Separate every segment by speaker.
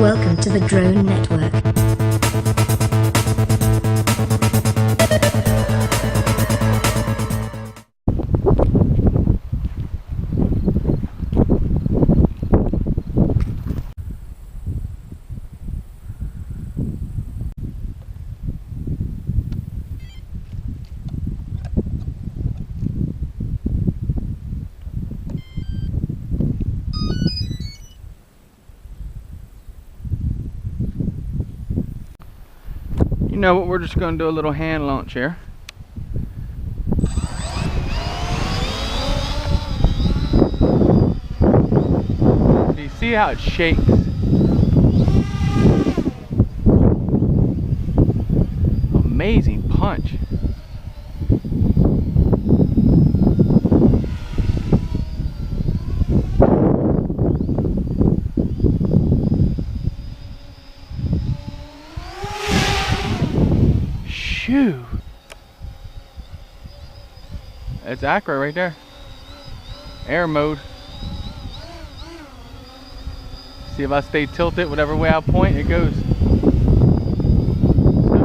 Speaker 1: Welcome to the Drone Network.
Speaker 2: You know what, we're just going to do a little hand launch here. Do you see how it shakes? Amazing punch. Shoo! It's accurate right there. Air mode. See if I stay tilted, whatever way I point, it goes.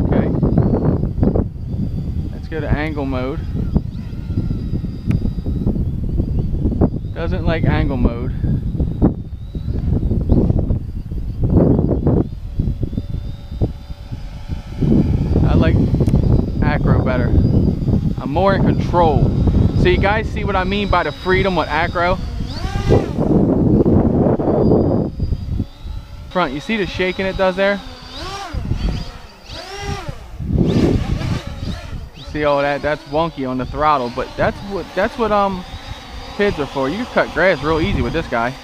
Speaker 2: Okay. Let's go to angle mode. Doesn't like angle mode. I like acro better. I'm more in control. So you guys see what I mean by the freedom with acro? Front, you see the shaking it does there? You see all that? That's wonky on the throttle, but that's what PIDs are for. You can cut grass real easy with this guy.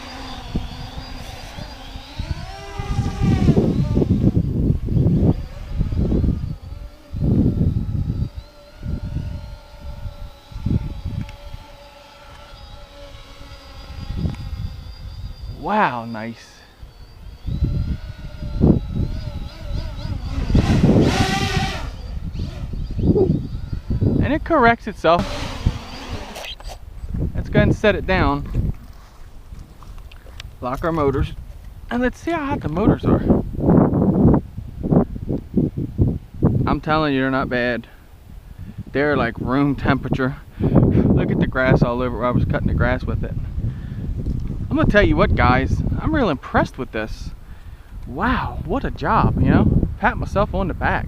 Speaker 2: Wow, nice. And it corrects itself. Let's go ahead and set it down. Lock our motors. And let's see how hot the motors are. I'm telling you, they're not bad. They're like room temperature. Look at the grass all over where I was cutting the grass with it. I'm gonna tell you what, guys, I'm real impressed with this. Wow, what a job, you know? Pat myself on the back.